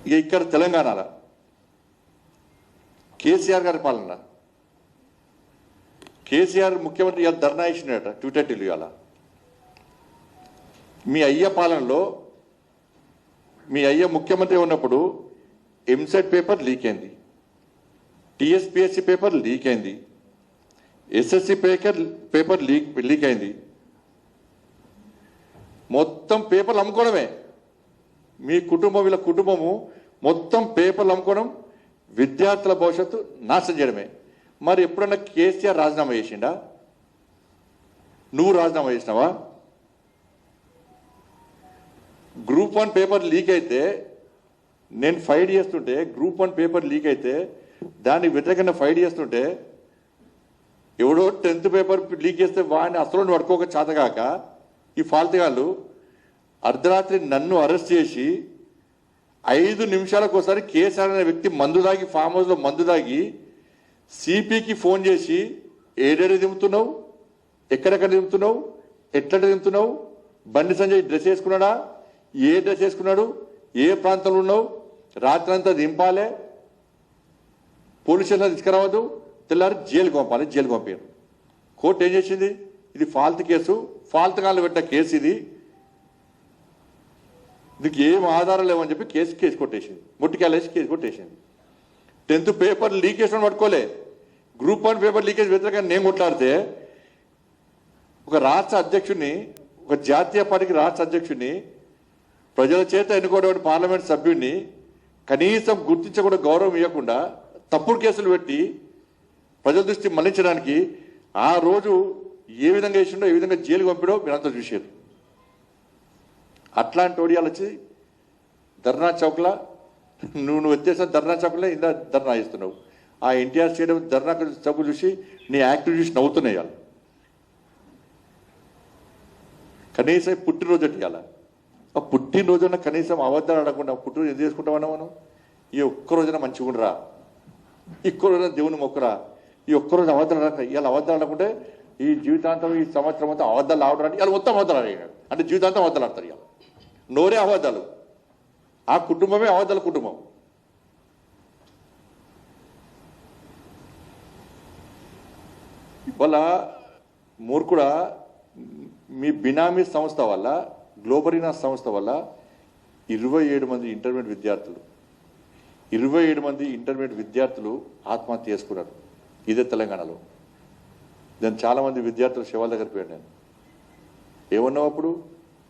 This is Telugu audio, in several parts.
ఇక ఇక్కడ తెలంగాణలో కేసీఆర్ గారి పాలన, కేసీఆర్ ముఖ్యమంత్రి ఇవాళ ధర్నా ఇచ్చినట ట్విట్టర్ టీలు. ఇవాళ మీ అయ్య పాలనలో మీ అయ్య ముఖ్యమంత్రి ఉన్నప్పుడు ఎంసెట్ పేపర్ లీక్ అయింది, టీఎస్పీఎస్సీ పేపర్ లీక్ అయింది, ఎస్ఎస్సి పేపర్ లీక్ అయింది. మొత్తం పేపర్లు అమ్ముకోవడమే. మీ కుటుంబం, వీళ్ళ కుటుంబము మొత్తం పేపర్లు అమ్ముకోవడం, విద్యార్థుల భవిష్యత్తు నాశనం చేయడమే. మరి ఎప్పుడన్నా కేసీఆర్ రాజీనామా చేసిండా? నువ్వు రాజీనామా చేసినావా? గ్రూప్ 1 పేపర్ లీక్ అయితే నేను ఫైట్ చేస్తుంటే, గ్రూప్ 1 పేపర్ లీక్ అయితే దానికి వ్యతిరేకంగా ఫైట్ చేస్తుంటే ఎవడో 10th పేపర్ లీక్ చేస్తే వాడిని అసలు పడుకోక చేతగాక ఈ ఫాల్తుగాళ్ళు అర్ధరాత్రి నన్ను అరెస్ట్ చేసి 5 నిమిషాలకు ఒకసారి కేసీఆర్ అనే వ్యక్తి మందు దాగి, ఫామ్ హౌస్లో మందు దాగి సిపికి ఫోన్ చేసి ఏడేడు దింపుతున్నావు, ఎక్కడెక్కడ దింపుతున్నావు, ఎట్లా దింపుతున్నావు, బండి సంజయ్ డ్రెస్ వేసుకున్నాడా, ఏ డ్రెస్ వేసుకున్నాడు, ఏ ప్రాంతంలో ఉన్నావు, రాత్రి అంతా దింపాలే, పోలీస్ స్టేషన్లో తీసుకురావద్దు, తెల్లారి జైలుకి పంపాలి. జైలుకి పంపారు. కోర్టు ఏం చేసింది? ఇది ఫాల్తు కేసు, ఫాల్తు కాళ్ళు పెట్టిన కేసు, ఇది దీనికి ఏం ఆధారం లేవని చెప్పి కేసు కొట్టేసింది. ముట్టికాలేసి కేసు కొట్టేసింది. 10th పేపర్ లీకేజ్ పట్టుకోలే. గ్రూప్ 1 పేపర్ లీకేజ్ వ్యతిరేకంగా నేను కొట్లాడితే ఒక రాష్ట్ర అధ్యక్షుడిని, ఒక జాతీయ పార్టీకి రాష్ట్ర అధ్యక్షుడిని, ప్రజల చేత ఎన్నుకోవడం పార్లమెంట్ సభ్యుడిని కనీసం గుర్తించకుండా, గౌరవం ఇవ్వకుండా తప్పుడు కేసులు పెట్టి ప్రజల దృష్టి మళ్లించడానికి ఆ రోజు ఏ విధంగా చేసిండో, ఏ విధంగా జైలుకి పంపిడో మీరంతా చూసారు. అట్లాంటి ఓడియాలు వచ్చి ధర్నా చౌక్లా నువ్వు వచ్చేసిన ధర్నా చౌక్లో ఇందా ధర్నా చేస్తున్నావు. ఆ ఎన్టీఆర్ స్టేడియం ధర్నా చౌక్ చూసి నీ యాక్టివ్ చూసి నవ్వుతున్నాయి. వాళ్ళు కనీసం పుట్టినరోజు ఇవ్వాల. ఆ పుట్టినరోజున కనీసం అబద్ధాలు ఆడకుండా పుట్టినరోజు ఎందుకు చేసుకుంటామన్నా మనం? ఈ ఒక్కరోజున మంచిగా ఉండరా, ఒక్కరోజున దేవుని మొక్కరా, ఈ ఒక్కరోజు అబద్ధాలు ఆడక, ఇవాళ అబద్ధాలు ఆడకుంటే ఈ జీవితాంతం, ఈ సంవత్సరం అంతా అబద్ధాలు ఆడడానికి ఇవాళ మొత్తం అబద్ధాలు ఆడాడు. అంటే జీవితాంతం అబద్ధాలు ఆడతారు. ఇవాళ నోరే అబద్ధాలు, ఆ కుటుంబమే అబద్ధాల కుటుంబం. ఇవాళ మూర్ఖుడా, మీ బినామీ సంస్థ వల్ల, గ్లోబరీనా సంస్థ వల్ల 27 మంది ఇంటర్మీడియట్ విద్యార్థులు 27 మంది ఇంటర్మీడియట్ విద్యార్థులు ఆత్మహత్య చేసుకున్నారు. ఇదే తెలంగాణలో. దాన్ని చాలామంది విద్యార్థులు శివాల దగ్గర పోయాను. నేను ఏమన్నావు అప్పుడు?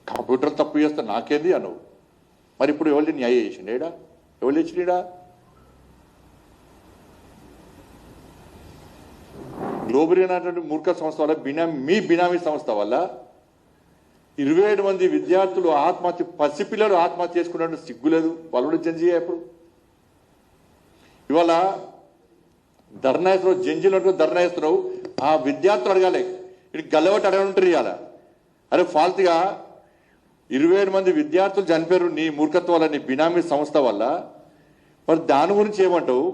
కంప్యూటర్ తప్పు చేస్తా నాకేంది అన్నావు. మరి ఇప్పుడు ఎవరి న్యాయం చేసిండేడా? ఎవరు తెచ్చినాడా? గ్లోబరీ అనేటువంటి మూర్ఖ సంస్థ వల్ల, మీ బినామీ సంస్థ వల్ల 27 మంది విద్యార్థులు ఆత్మహత్య, పసిపిల్లలు ఆత్మహత్య చేసుకున్నట్టు సిగ్గులేదు? వాళ్ళు కూడా జంజీ అప్పుడు. ఇవాళ ధర్నా వేస్తున్నావు, జంజీలు ధర్నా వేస్తున్నావు. ఆ విద్యార్థులు అడగాలి, ఇటు గల్లబట్టి అడగనుంటారు. ఇవాళ అరే ఫాల్తుగా 27 మంది విద్యార్థులు చనిపోయారు నీ మూర్ఖత్వం వల్ల, నీ బినామీ సంస్థ వల్ల. మరి దాని గురించి ఏమంటావు?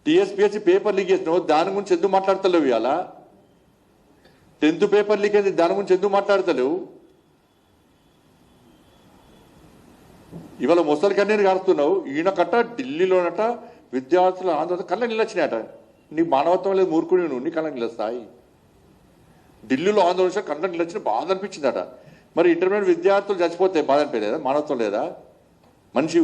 టీఎస్పీఎస్సీ పేపర్ లీక్ చేసినావు, దాని గురించి ఎందుకు మాట్లాడతలేవు? ఇవాళ 10th పేపర్ లీక్ అయింది, దాని గురించి ఎందుకు మాట్లాడతలేవు? ఇవాళ ముసలి కన్నీరు కారుస్తున్నావు. ఈయన కట్ట ఢిల్లీలోనట విద్యార్థుల ఆందోళన కళ్ళ నిలొచ్చినాయట. నీ మానవత్వం లేదు, మూర్ఖుడి నువ్వు, నీ కళ్ళ నిలుస్తాయి. ఢిల్లీలో ఆందోళన కళ్ళ నిలొచ్చిన బాధ అనిపించిందట. మరి ఇంటర్మీడియట్ విద్యార్థులు చచ్చిపోతే బాధ అనిపించలేదా? మానవత్వం లేదా? మనిషి